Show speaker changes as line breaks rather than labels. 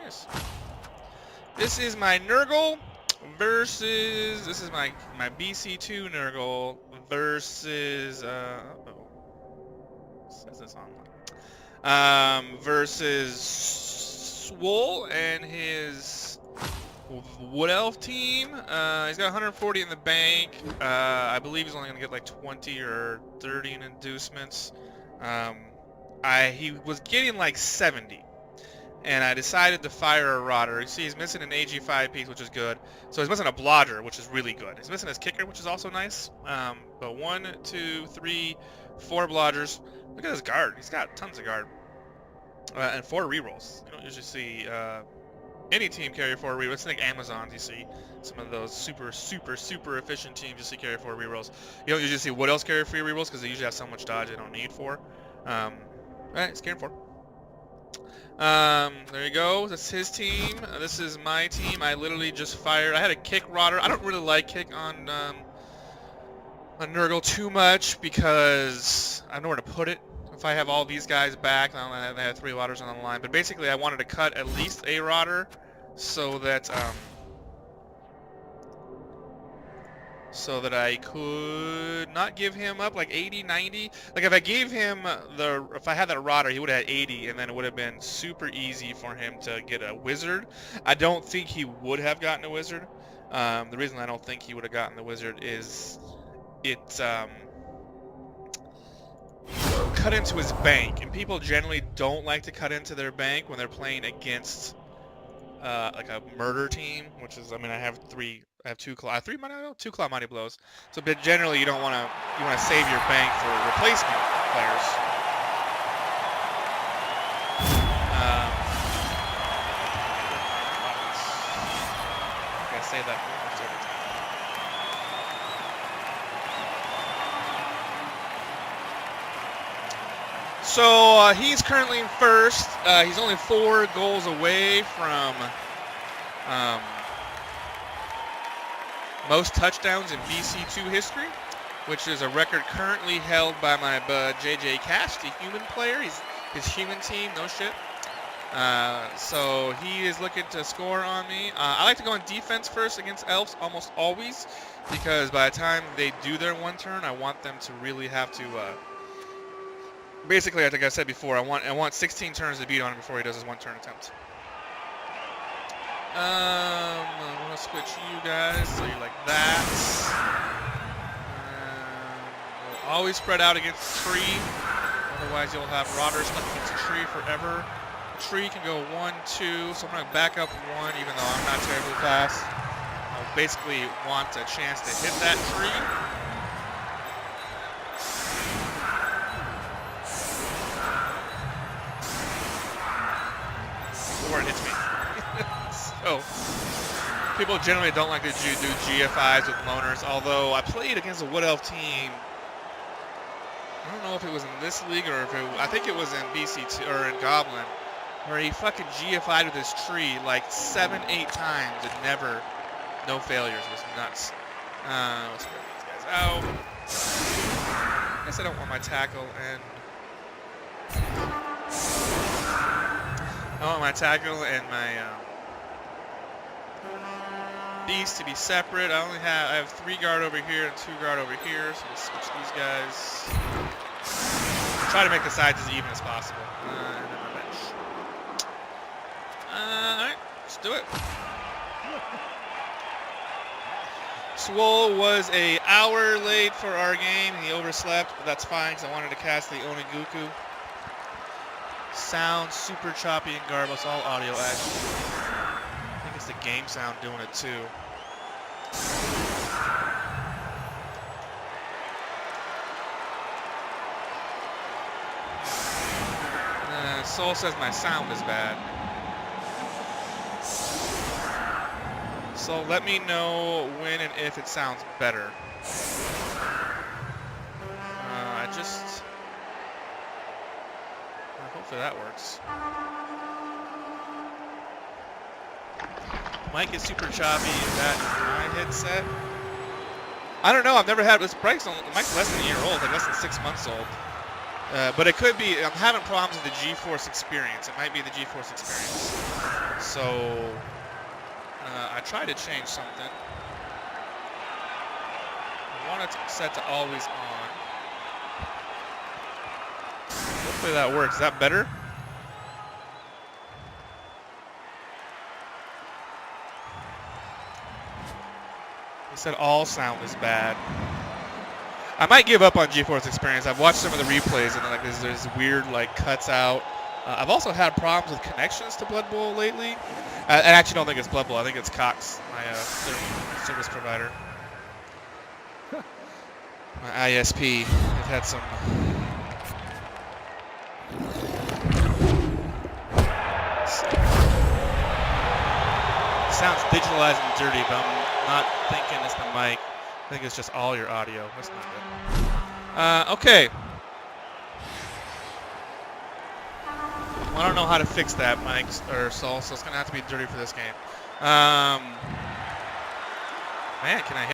is. This is my Nurgle versus. This is my BC2 Nurgle versus. Says this online. Versus Swuul and his Wood Elf team. He's got 140 in the bank. I believe he's only gonna get like 20 or 30 in inducements. He was getting like 70. And I decided to fire a Rodder. You see he's missing an AG5 piece, which is good. So he's missing a Blodger, which is really good. He's missing his kicker, which is also nice. But 1, 2, 3, 4 Blodgers. Look at his guard. He's got tons of guard. And 4 rerolls. You don't usually see any team carry 4 rerolls. It's like Amazons, you see. Some of those super efficient teams you see carry 4 rerolls. You don't usually see what else carry 3 rerolls because they usually have so much dodge they don't need 4. Alright, he's carrying 4. There you go. That's his team. This is my team. I literally just fired. I had a kick Rodder. I don't really like kick on Nurgle too much because I have nowhere to put it. If I have all these guys back, I have 3 Rodders on the line. But basically, I wanted to cut at least a Rodder so that I could not give him up like 80, 90. Like if I gave him if I had that Rodder, he would have had 80, and then it would have been super easy for him to get a Wizard. I don't think he would have gotten a Wizard. The reason I don't think he would have gotten the Wizard is it cut into his bank, and people generally don't like to cut into their bank when they're playing against like a murder team, which is, I mean, I have 2 Claw Mighty Blows. So, but generally, you don't want to. You want to save your bank for replacement players. I gotta say that almost every time. So he's currently in first. He's only 4 goals away from most touchdowns in BC2 history, which is a record currently held by my bud JJ Cash, the human player. His human team, no shit. So he is looking to score on me. I like to go on defense first against Elves almost always, because by the time they do their 1 turn, I want them to really have to. Basically, I think I said before, I want 16 turns to beat on him before he does his 1 turn attempt. I'm gonna switch you guys so you're like that. We'll always spread out against the tree, otherwise you'll have Rodders stuck against the tree forever. The tree can go 1, 2, so I'm gonna back up 1, even though I'm not terribly fast. I basically want a chance to hit that tree. Or it hits me. So, people generally don't like to do GFIs with loners, although I played against a Wood Elf team. I don't know if it was in this league or if I think it was in BC2 or in Goblin, where he fucking GFI'd with his tree like 7, 8 times and no failures. It was nuts. Let's spread these guys out. I guess I don't want my tackle and my beast to be separate. I have 3 guard over here and 2 guard over here, so let's switch these guys. Try to make the sides as even as possible. And then my bench. Alright, let's do it. Swuul was an hour late for our game. He overslept, but that's fine because I wanted to cast the Oniguku. Sounds super choppy and garbled, all audio actually. I think it's the game sound doing it too. Soul says my sound is bad. So let me know when and if it sounds better. Hopefully that works. Mic is super choppy. Is that my headset? I don't know. I've never had this. The mic's less than a year old, like less than 6 months old. But it could be, I'm having problems with the GeForce experience. It might be the GeForce experience. So I tried to change something. I want it set to always on. Hopefully that works. Is that better? He said all sound is bad. I might give up on GeForce Experience. I've watched some of the replays and like there's weird like cuts out. I've also had problems with connections to Blood Bowl lately. I actually don't think it's Blood Bowl. I think it's Cox, my service provider. My ISP. I've had some. Sounds digitalized and dirty, but I'm not thinking it's the mic. I think it's just all your audio. That's not good. Okay. Well, I don't know how to fix that, Mike or Saul, so it's going to have to be dirty for this game. Man, can I hit